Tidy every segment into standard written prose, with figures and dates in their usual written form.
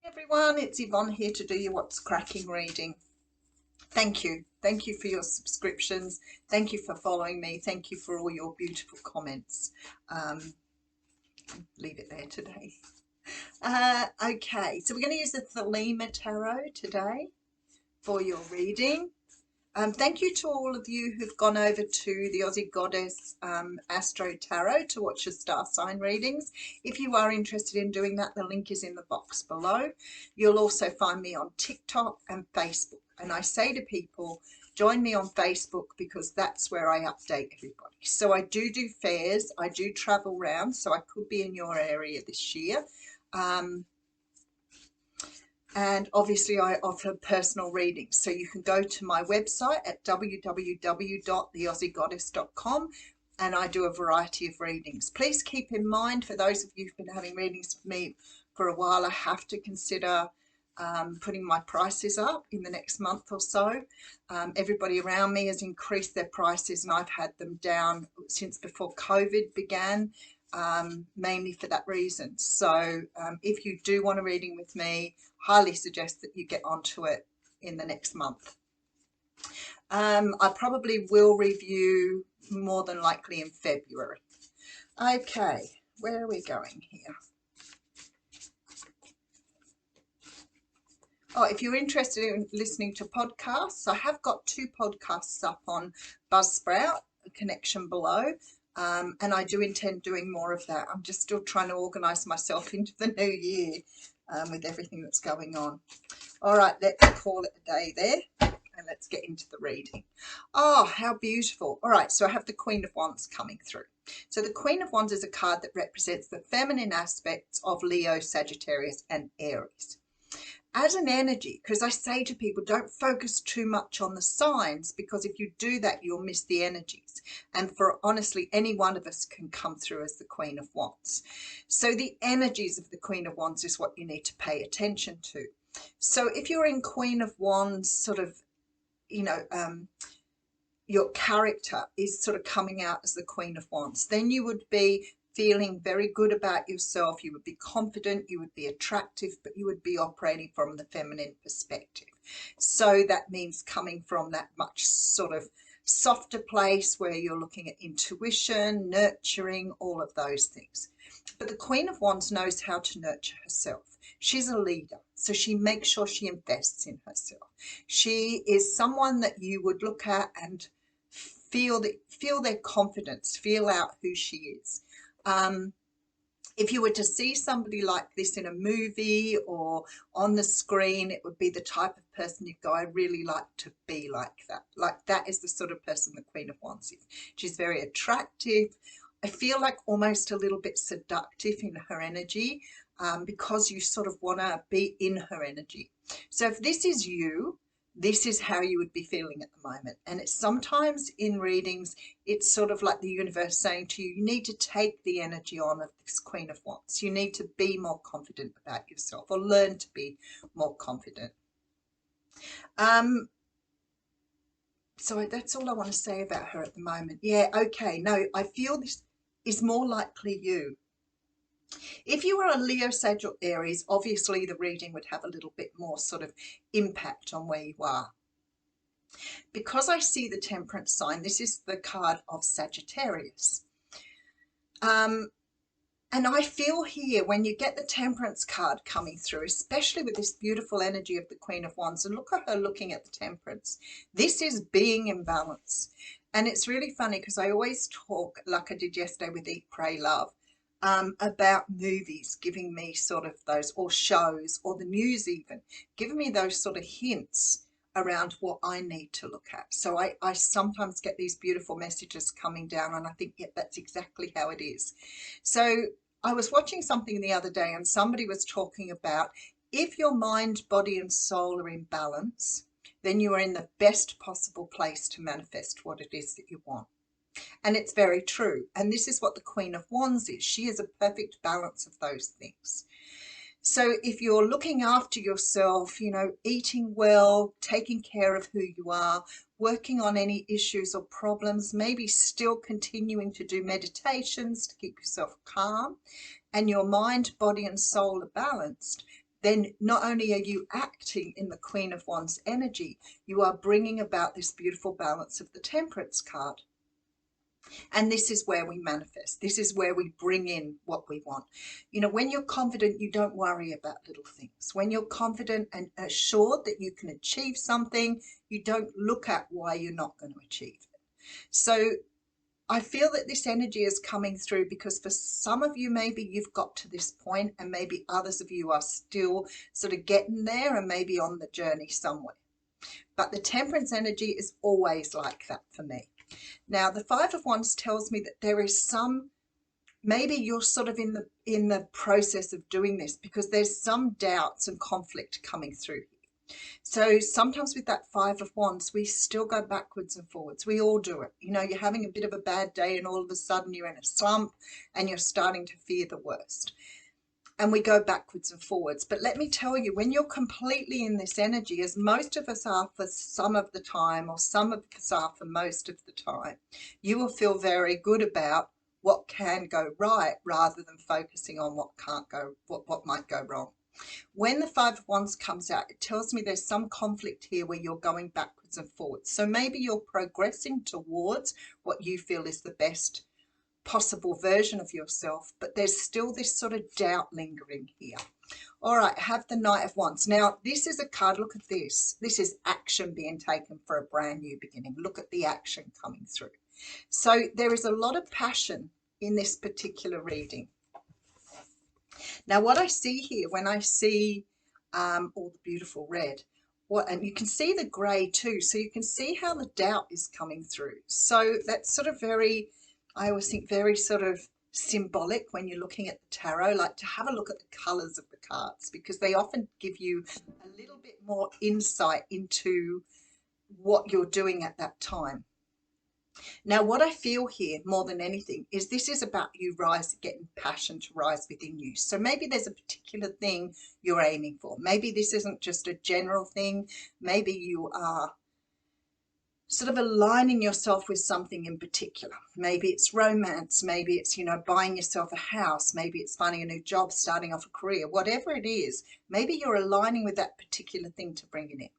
Everyone, it's Yvonne here to do your What's Cracking reading. Thank you. Thank you for your subscriptions. Thank you for following me. Thank you for all your beautiful comments. Leave it there today. Okay, so we're going to use the Thelema Tarot today for your reading. Thank you to all of you who've gone over to the Aussie Goddess Astro Tarot to watch your star sign readings. If you are interested in doing that, the link is in the box below. You'll also find me on TikTok and Facebook. And I say to people, join me on Facebook because that's where I update everybody. So I do fairs. I do travel around, so I could be in your area this year. And obviously I offer personal readings. So you can go to my website at www.theaussiegoddess.com and I do a variety of readings. Please keep in mind, for those of you who've been having readings with me for a while, I have to consider putting my prices up in the next month or so. Everybody around me has increased their prices and I've had them down since before COVID began. Mainly for that reason. So if you do want a reading with me, highly suggest that you get onto it in the next month. I probably will review more than likely in February. Okay, where are we going here? Oh, if you're interested in listening to podcasts, I have got 2 podcasts up on Buzzsprout, a connection below. And I do intend doing more of that. I'm just still trying to organise myself into the new year with everything that's going on. All right, let's call it a day there and let's get into the reading. Oh, how beautiful. All right, so I have the Queen of Wands coming through. So the Queen of Wands is a card that represents the feminine aspects of Leo, Sagittarius and Aries. As an energy, because I say to people, don't focus too much on the signs, because if you do that, you'll miss the energies. And for honestly, any one of us can come through as the Queen of Wands. So the energies of the Queen of Wands is what you need to pay attention to. So if you're in Queen of Wands, sort of, your character is sort of coming out as the Queen of Wands, then you would be feeling very good about yourself. You would be confident, you would be attractive, but you would be operating from the feminine perspective. So that means coming from that much sort of softer place where you're looking at intuition, nurturing, all of those things. But the Queen of Wands knows how to nurture herself. She's a leader, so she makes sure she invests in herself. She is someone that you would look at and feel their confidence, feel out who she is. If you were to see somebody like this in a movie or on the screen, it would be the type of person you go, I really like to be like that. Like that is the sort of person the Queen of Wands is. She's very attractive. I feel like almost a little bit seductive in her energy, because you sort of want to be in her energy. So if this is you, this is how you would be feeling at the moment. And it's sometimes in readings, it's sort of like the universe saying to you, you need to take the energy on of this Queen of Wands. You need to be more confident about yourself, or learn to be more confident. So that's all I want to say about her at the moment. Yeah, okay, no, I feel this is more likely you. If you were a Leo, Sag or Aries, obviously the reading would have a little bit more sort of impact on where you are. Because I see the Temperance sign, this is the card of Sagittarius. And I feel here when you get the Temperance card coming through, especially with this beautiful energy of the Queen of Wands, and look at her looking at the Temperance. This is being in balance. And it's really funny because I always talk, like I did yesterday with Eat, Pray, Love, about movies giving me sort of those, or shows, or the news even, giving me those sort of hints around what I need to look at. So I sometimes get these beautiful messages coming down and I think, yeah, that's exactly how it is. So I was watching something the other day and somebody was talking about, if your mind, body and soul are in balance, then you are in the best possible place to manifest what it is that you want. And it's very true. And this is what the Queen of Wands is. She is a perfect balance of those things. So if you're looking after yourself, eating well, taking care of who you are, working on any issues or problems, maybe still continuing to do meditations to keep yourself calm, and your mind, body and soul are balanced, then not only are you acting in the Queen of Wands energy, you are bringing about this beautiful balance of the Temperance card. And this is where we manifest. This is where we bring in what we want. You know, when you're confident, you don't worry about little things. When you're confident and assured that you can achieve something, you don't look at why you're not going to achieve it. So I feel that this energy is coming through because for some of you, maybe you've got to this point, and maybe others of you are still sort of getting there and maybe on the journey somewhere. But the Temperance energy is always like that for me. Now, the Five of Wands tells me that there is some, maybe you're sort of in the process of doing this because there's some doubts and conflict coming through. So sometimes with that Five of Wands, we still go backwards and forwards. We all do it. You know, you're having a bit of a bad day and all of a sudden you're in a slump and you're starting to fear the worst. And we go backwards and forwards. But let me tell you, when you're completely in this energy, as most of us are for some of the time, or some of us are for most of the time, you will feel very good about what can go right rather than focusing on what can't go, what might go wrong. When the Five of Wands comes out, it tells me there's some conflict here where you're going backwards and forwards. So maybe you're progressing towards what you feel is the best possible version of yourself, but there's still this sort of doubt lingering here. All right, have the Knight of Wands. Now, this is a card. Look at this. This is action being taken for a brand new beginning. Look at the action coming through. So there is a lot of passion in this particular reading. Now, what I see here, when I see all the beautiful red, and you can see the grey too, so you can see how the doubt is coming through. So that's sort of very, I always think very sort of symbolic when you're looking at the tarot, like to have a look at the colours of the cards, because they often give you a little bit more insight into what you're doing at that time. Now, what I feel here more than anything is this is about you getting passion to rise within you. So maybe there's a particular thing you're aiming for. Maybe this isn't just a general thing. Maybe you are sort of aligning yourself with something in particular. Maybe it's romance. Maybe it's, you know, buying yourself a house. Maybe it's finding a new job, starting off a career. Whatever it is, maybe you're aligning with that particular thing to bring it in.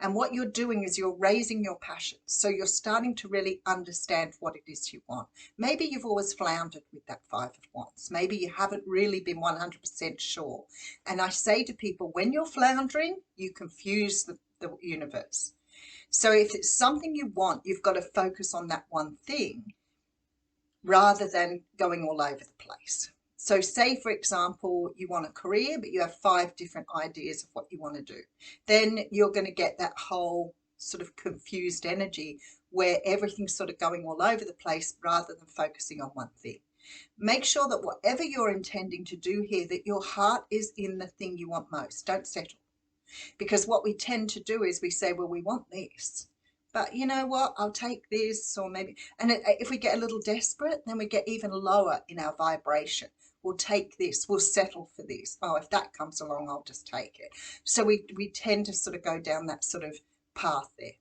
And what you're doing is you're raising your passion. So you're starting to really understand what it is you want. Maybe you've always floundered with that Five of Wands. Maybe you haven't really been 100% sure. And I say to people, when you're floundering, you confuse the universe. So if it's something you want, you've got to focus on that one thing rather than going all over the place. So say, for example, you want a career, but you have 5 different ideas of what you want to do. Then you're going to get that whole sort of confused energy where everything's sort of going all over the place rather than focusing on one thing. Make sure that whatever you're intending to do here, that your heart is in the thing you want most. Don't settle. Because what we tend to do is we say, well, we want this. But you know what, I'll take this, or maybe, and if we get a little desperate, then we get even lower in our vibration. We'll take this, we'll settle for this. Oh, if that comes along, I'll just take it. So we tend to sort of go down that sort of path there.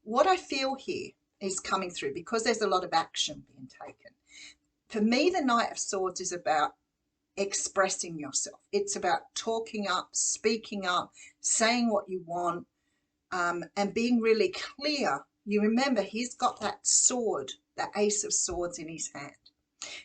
What I feel here is coming through, because there's a lot of action being taken. For me, the Knight of Swords is about expressing yourself. It's about talking up, speaking up, saying what you want, and being really clear. You remember, he's got that sword, the Ace of Swords in his hand.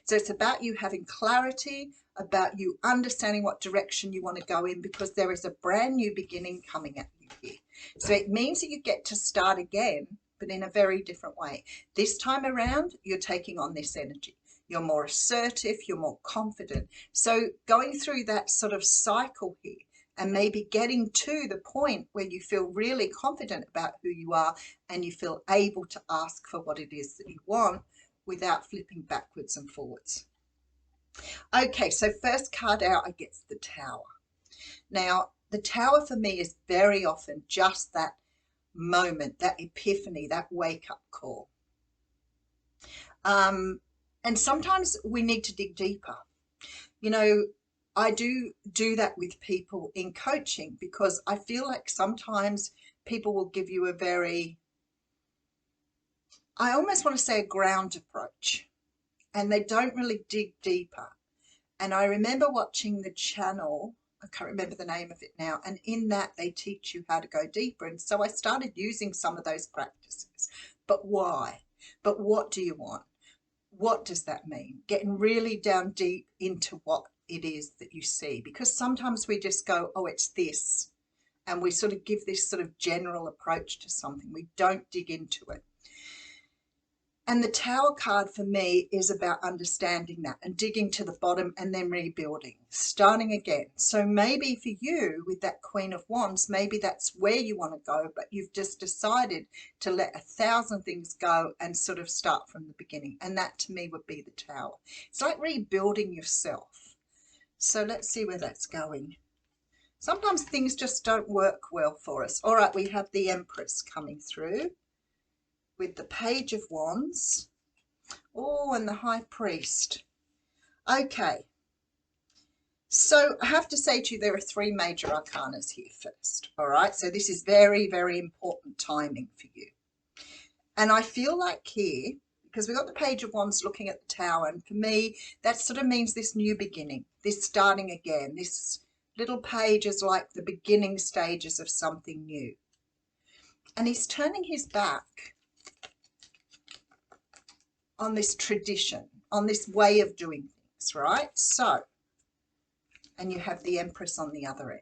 So it's about you having clarity, about you understanding what direction you want to go in, because there is a brand new beginning coming at you here. So it means that you get to start again, but in a very different way. This time around, you're taking on this energy. You're more assertive, you're more confident. So going through that sort of cycle here, and maybe getting to the point where you feel really confident about who you are and you feel able to ask for what it is that you want without flipping backwards and forwards. Okay, so first card out, I get the Tower. Now, the Tower for me is very often just that moment, that epiphany, that wake-up call. And sometimes we need to dig deeper. You know, I do that with people in coaching, because I feel like sometimes people will give you a very, I almost want to say, a ground approach, and they don't really dig deeper. And I remember watching the channel, I can't remember the name of it now. And in that, they teach you how to go deeper. And so I started using some of those practices. But why? But what do you want? What does that mean? Getting really down deep into what it is that you see. Because sometimes we just go, oh, it's this. And we sort of give this sort of general approach to something. We don't dig into it. And the Tower card for me is about understanding that and digging to the bottom and then rebuilding, starting again. So maybe for you with that Queen of Wands, maybe that's where you want to go, but you've just decided to let 1,000 things go and sort of start from the beginning. And that to me would be the Tower. It's like rebuilding yourself. So let's see where that's going. Sometimes things just don't work well for us. All right, we have the Empress coming through with the Page of Wands. Oh, and the High Priest. Okay. So I have to say to you, there are 3 major arcanas here first. All right. So this is very, very important timing for you. And I feel like here, because we've got the Page of Wands looking at the Tower, and for me, that sort of means this new beginning, this starting again. This little page is like the beginning stages of something new. And he's turning his back on this tradition, on this way of doing things, right? So, and you have the Empress on the other end.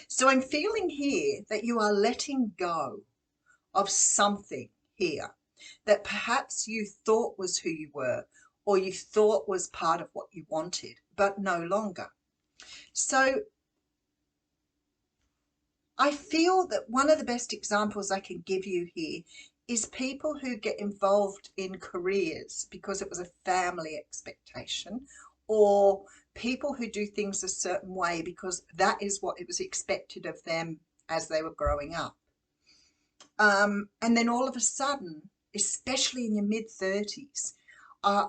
So I'm feeling here that you are letting go of something here that perhaps you thought was who you were, or you thought was part of what you wanted, but no longer. So I feel that one of the best examples I can give you here is people who get involved in careers because it was a family expectation, or people who do things a certain way because that is what it was expected of them as they were growing up. And then all of a sudden, especially in your mid-30s,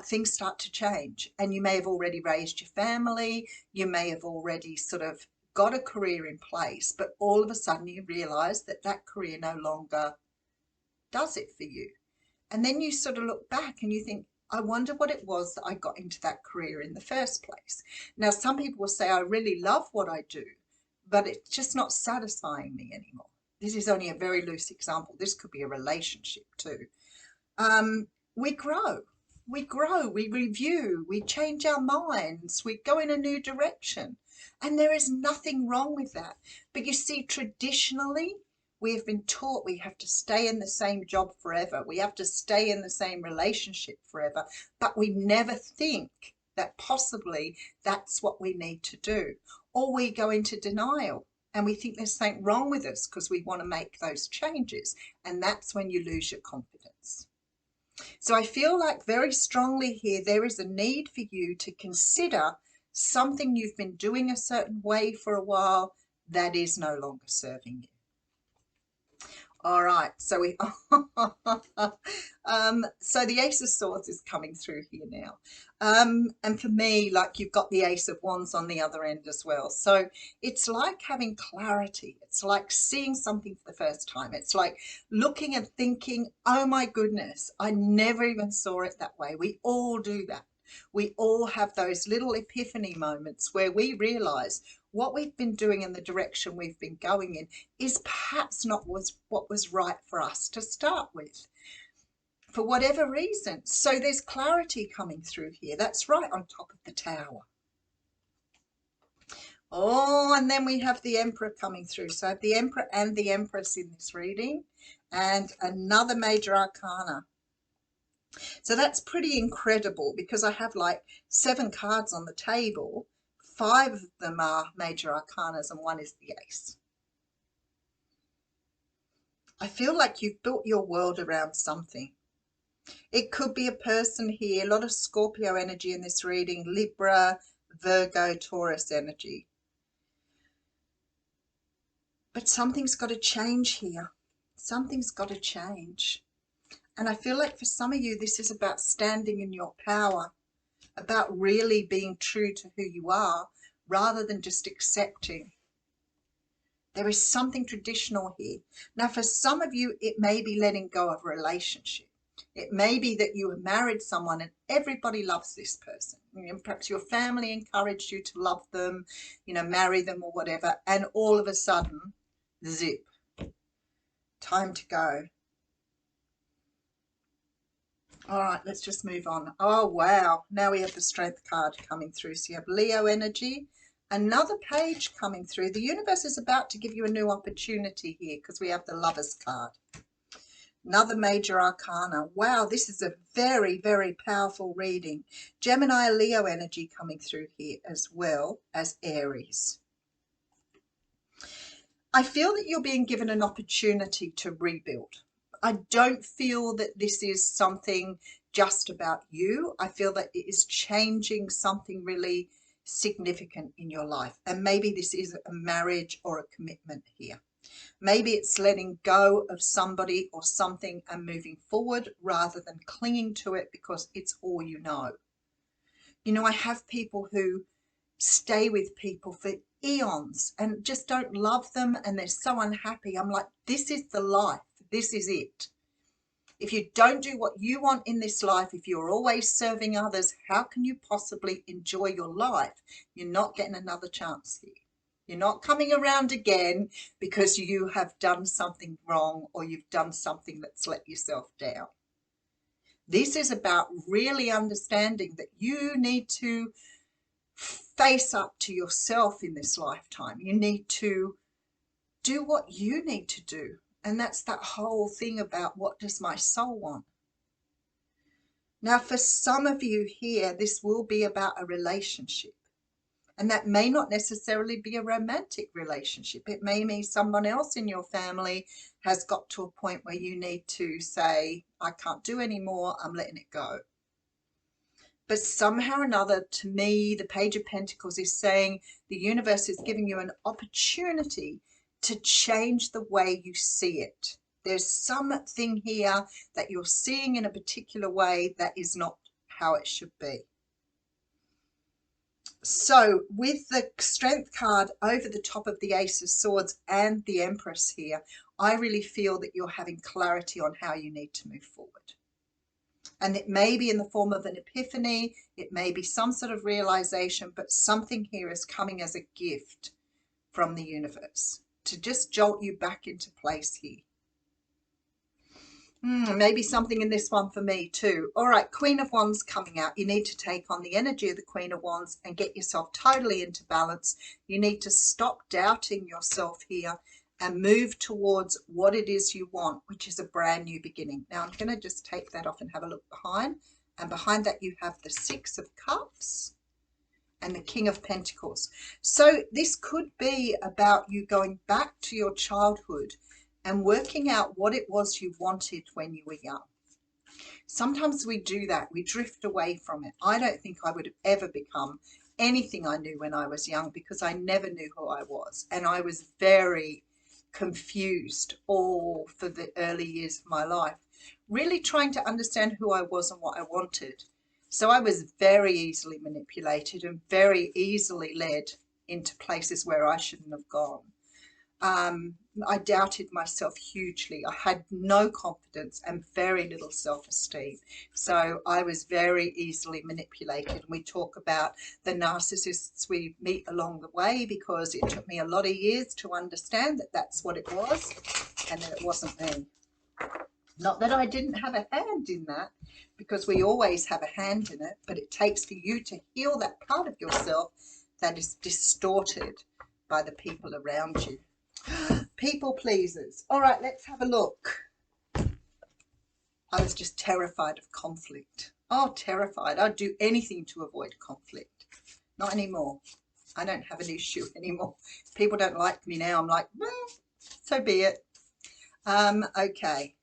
things start to change, and you may have already raised your family, you may have already sort of got a career in place, but all of a sudden you realize that that career no longer does it for you. And then you sort of look back and you think, I wonder what it was that I got into that career in the first place. Now, some people will say, I really love what I do, but it's just not satisfying me anymore. This is only a very loose example. This could be a relationship too. We grow, we review, we change our minds, we go in a new direction. And there is nothing wrong with that. But you see, traditionally, we have been taught we have to stay in the same job forever. We have to stay in the same relationship forever. But we never think that possibly that's what we need to do. Or we go into denial and we think there's something wrong with us because we want to make those changes. And that's when you lose your confidence. So I feel like very strongly here, there is a need for you to consider something you've been doing a certain way for a while that is no longer serving you. All right, so we so the Ace of Swords is coming through here now. And for me, like, you've got the Ace of Wands on the other end as well. So it's like having clarity. It's like seeing something for the first time. It's like looking and thinking, oh my goodness, I never even saw it that way. We all do that. We all have those little epiphany moments where we realize what we've been doing in the direction we've been going in is perhaps not what was right for us to start with, for whatever reason. So there's clarity coming through here. That's right, on top of the Tower. Oh, and then we have the Emperor coming through. So I have the Emperor and the Empress in this reading, and another major arcana. So that's pretty incredible, because I have like 7 cards on the table. 5 of them are major arcanas and 1 is the Ace. I feel like you've built your world around something. It could be a person here, a lot of Scorpio energy in this reading, Libra, Virgo, Taurus energy. But something's got to change here. Something's got to change. And I feel like for some of you, this is about standing in your power, about really being true to who you are, rather than just accepting. There is something traditional here. Now, for some of you, it may be letting go of a relationship. It may be that you have married someone and everybody loves this person. You know, perhaps your family encouraged you to love them, you know, marry them or whatever. And all of a sudden, zip, time to go. All right, let's just move on. Oh, wow. Now we have the Strength card coming through. So you have Leo energy, another page coming through. The universe is about to give you a new opportunity here because we have the Lovers card. Another major arcana. Wow, this is a very, very powerful reading. Gemini, Leo energy coming through here as well as Aries. I feel that you're being given an opportunity to rebuild. I don't feel that this is something just about you. I feel that it is changing something really significant in your life. And maybe this is a marriage or a commitment here. Maybe it's letting go of somebody or something and moving forward rather than clinging to it because it's all you know. You know, I have people who stay with people for eons and just don't love them and they're so unhappy. I'm like, this is the life. This is it. If you don't do what you want in this life, if you're always serving others, how can you possibly enjoy your life? You're not getting another chance here. You're not coming around again because you have done something wrong or you've done something that's let yourself down. This is about really understanding that you need to face up to yourself in this lifetime. You need to do what you need to do. And that's that whole thing about what does my soul want? Now, for some of you here, this will be about a relationship. And that may not necessarily be a romantic relationship. It may mean someone else in your family has got to a point where you need to say, I can't do anymore, I'm letting it go. But somehow or another, to me, the Page of Pentacles is saying the universe is giving you an opportunity to change the way you see it. There's something here that you're seeing in a particular way that is not how it should be. So with the Strength card over the top of the Ace of Swords and the Empress here, I really feel that you're having clarity on how you need to move forward. And it may be in the form of an epiphany, it may be some sort of realization, but something here is coming as a gift from the universe to just jolt you back into place here. Maybe something in this one for me too. All right, Queen of Wands coming out. You need to take on the energy of the Queen of Wands and get yourself totally into balance. You need to stop doubting yourself here and move towards what it is you want, which is a brand new beginning. Now, I'm going to just take that off and have a look behind. And behind that, you have the Six of Cups and the King of Pentacles. So this could be about you going back to your childhood and working out what it was you wanted when you were young. Sometimes we do that. We drift away from it. I don't think I would have ever become anything I knew when I was young because I never knew who I was. And I was very confused all for the early years of my life, really trying to understand who I was and what I wanted. So I was very easily manipulated and very easily led into places where I shouldn't have gone. I doubted myself hugely. I had no confidence and very little self-esteem. So I was very easily manipulated. We talk about the narcissists we meet along the way because it took me a lot of years to understand that that's what it was and that it wasn't me. Not that I didn't have a hand in that, because we always have a hand in it, but it takes for you to heal that part of yourself that is distorted by the people around you. People pleasers. All right, let's have a look. I was just terrified of conflict. Oh, terrified. I'd do anything to avoid conflict. Not anymore. I don't have an issue anymore. People don't like me now. I'm like, well, so be it. Okay.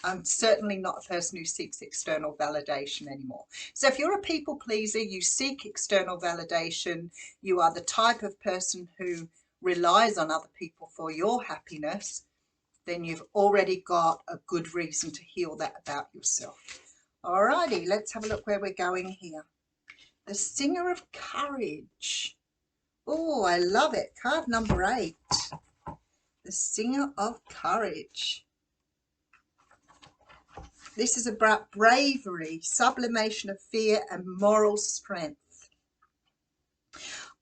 I'm certainly not a person who seeks external validation anymore. So if you're a people pleaser, you seek external validation, you are the type of person who relies on other people for your happiness, then you've already got a good reason to heal that about yourself. Alrighty, let's have a look where we're going here. The Singer of Courage. Oh, I love it. Card number 8. The Singer of Courage. This is about bravery, sublimation of fear, and moral strength.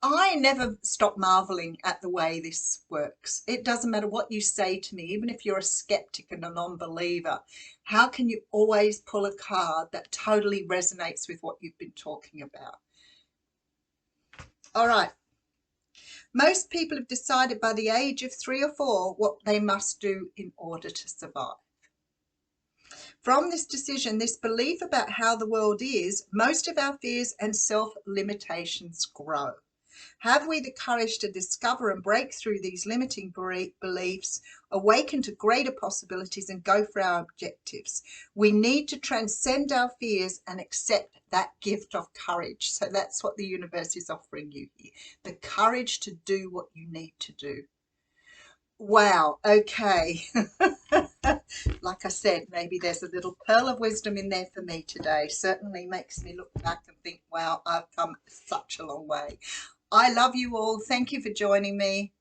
I never stop marveling at the way this works. It doesn't matter what you say to me, even if you're a skeptic and a non-believer. How can you always pull a card that totally resonates with what you've been talking about? All right. Most people have decided by the age of 3 or 4 what they must do in order to survive. From this decision, this belief about how the world is, most of our fears and self-limitations grow. Have we the courage to discover and break through these limiting beliefs, awaken to greater possibilities, and go for our objectives? We need to transcend our fears and accept that gift of courage. So that's what the universe is offering you here, the courage to do what you need to do. Wow, okay. Like I said, maybe there's a little pearl of wisdom in there for me today. Certainly makes me look back and think, wow, I've come such a long way. I love you all. Thank you for joining me.